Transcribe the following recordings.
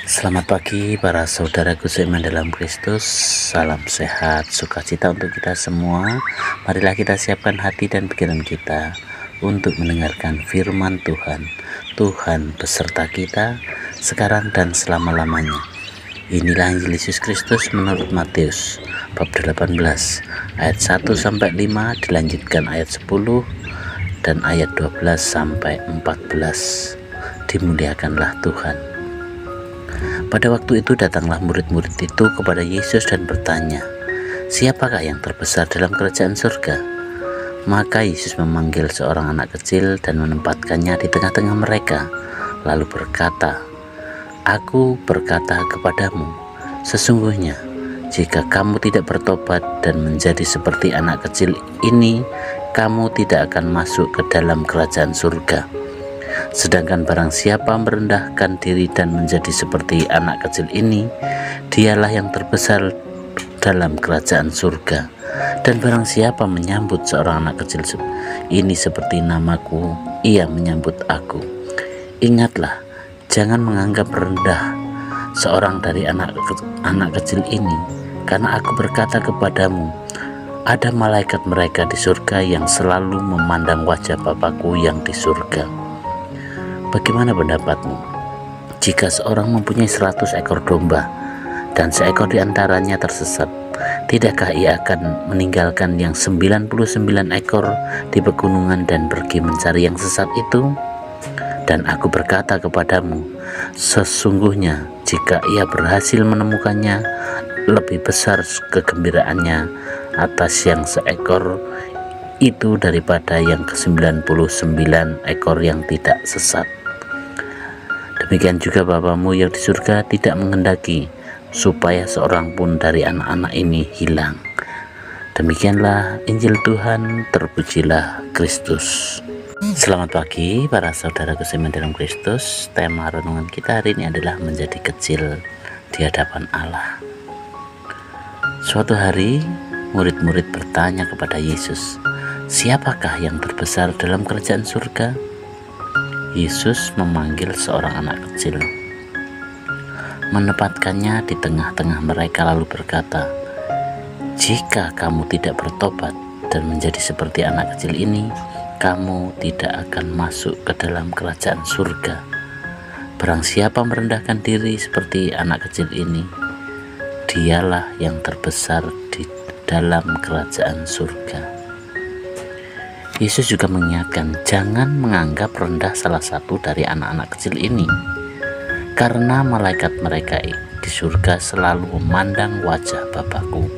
Selamat pagi para saudaraku seiman dalam Kristus. Salam sehat, sukacita untuk kita semua. Marilah kita siapkan hati dan pikiran kita untuk mendengarkan firman Tuhan. Tuhan beserta kita sekarang dan selama-lamanya. Inilah Injil Yesus Kristus menurut Matius bab 18 ayat 1-5, dilanjutkan ayat 10 dan ayat 12-14. Dimuliakanlah Tuhan. Pada waktu itu datanglah murid-murid itu kepada Yesus dan bertanya, "Siapakah yang terbesar dalam kerajaan surga?" Maka Yesus memanggil seorang anak kecil dan menempatkannya di tengah-tengah mereka, lalu berkata, "Aku berkata kepadamu, sesungguhnya jika kamu tidak bertobat dan menjadi seperti anak kecil ini, kamu tidak akan masuk ke dalam kerajaan surga. Sedangkan barang siapa merendahkan diri dan menjadi seperti anak kecil ini, dialah yang terbesar dalam kerajaan surga. Dan barang siapa menyambut seorang anak kecil ini seperti namaku, ia menyambut aku. Ingatlah, jangan menganggap rendah seorang dari anak kecil ini, karena aku berkata kepadamu, ada malaikat mereka di surga yang selalu memandang wajah Bapakku yang di surga. Bagaimana pendapatmu? Jika seorang mempunyai 100 ekor domba dan seekor diantaranya tersesat, tidakkah ia akan meninggalkan yang 99 ekor di pegunungan dan pergi mencari yang sesat itu? Dan aku berkata kepadamu, sesungguhnya jika ia berhasil menemukannya, lebih besar kegembiraannya atas yang seekor itu daripada yang ke-99 ekor yang tidak sesat. Demikian juga Bapamu yang di surga tidak menghendaki supaya seorang pun dari anak-anak ini hilang." Demikianlah Injil Tuhan, terpujilah Kristus. Selamat pagi para saudara seiman dalam Kristus. Tema renungan kita hari ini adalah menjadi kecil di hadapan Allah. Suatu hari murid-murid bertanya kepada Yesus, "Siapakah yang terbesar dalam kerajaan surga?" Yesus memanggil seorang anak kecil, menempatkannya di tengah-tengah mereka lalu berkata, "Jika kamu tidak bertobat dan menjadi seperti anak kecil ini, kamu tidak akan masuk ke dalam kerajaan surga. Barang siapa merendahkan diri seperti anak kecil ini, dialah yang terbesar di dalam kerajaan surga." Yesus juga mengingatkan, jangan menganggap rendah salah satu dari anak-anak kecil ini, karena malaikat mereka di surga selalu memandang wajah Bapakku.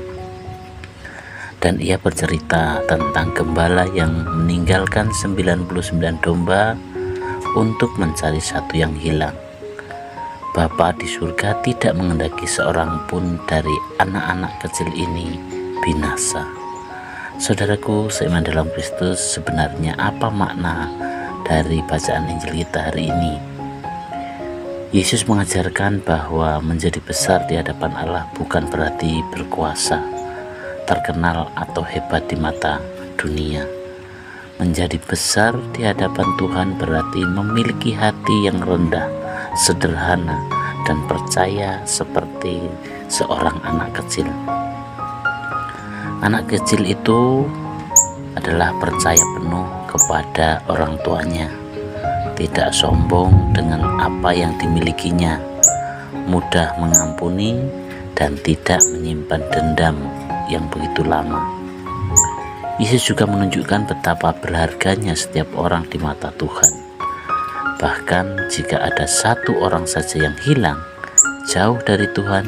Dan ia bercerita tentang gembala yang meninggalkan 99 domba untuk mencari satu yang hilang. Bapa di surga tidak menghendaki seorang pun dari anak-anak kecil ini binasa. Saudaraku seiman dalam Kristus, sebenarnya apa makna dari bacaan Injil kita hari ini? Yesus mengajarkan bahwa menjadi besar di hadapan Allah bukan berarti berkuasa, terkenal atau hebat di mata dunia. Menjadi besar di hadapan Tuhan berarti memiliki hati yang rendah, sederhana, dan percaya seperti seorang anak kecil. Anak kecil itu adalah percaya penuh kepada orang tuanya, tidak sombong dengan apa yang dimilikinya, mudah mengampuni, dan tidak menyimpan dendam yang begitu lama. Yesus juga menunjukkan betapa berharganya setiap orang di mata Tuhan. Bahkan jika ada satu orang saja yang hilang jauh dari Tuhan,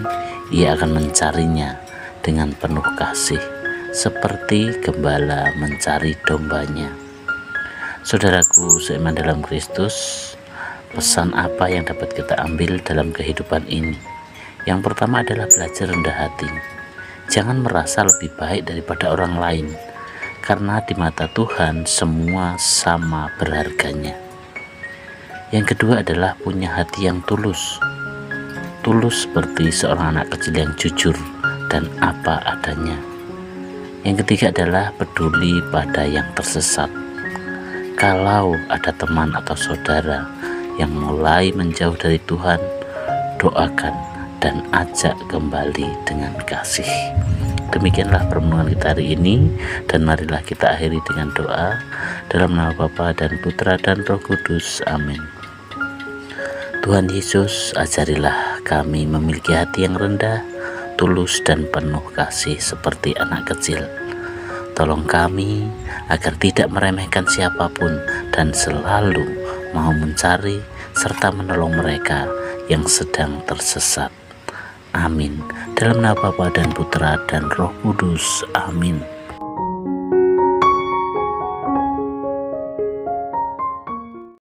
ia akan mencarinya dengan penuh kasih, seperti gembala mencari dombanya. Saudaraku seiman dalam Kristus, pesan apa yang dapat kita ambil dalam kehidupan ini? Yang pertama adalah belajar rendah hati. Jangan merasa lebih baik daripada orang lain, karena di mata Tuhan semua sama berharganya. Yang kedua adalah punya hati yang tulus. Tulus seperti seorang anak kecil yang jujur dan apa adanya. Yang ketiga adalah peduli pada yang tersesat. Kalau ada teman atau saudara yang mulai menjauh dari Tuhan, doakan, dan ajak kembali dengan kasih. Demikianlah pertemuan kita hari ini, dan marilah kita akhiri dengan doa dalam nama Bapa dan Putra dan Roh Kudus. Amin. Tuhan Yesus, ajarilah kami memiliki hati yang rendah, tulus dan penuh kasih seperti anak kecil. Tolong kami agar tidak meremehkan siapapun dan selalu mau mencari serta menolong mereka yang sedang tersesat. Amin. Dalam nama Bapa dan Putra dan Roh Kudus. Amin.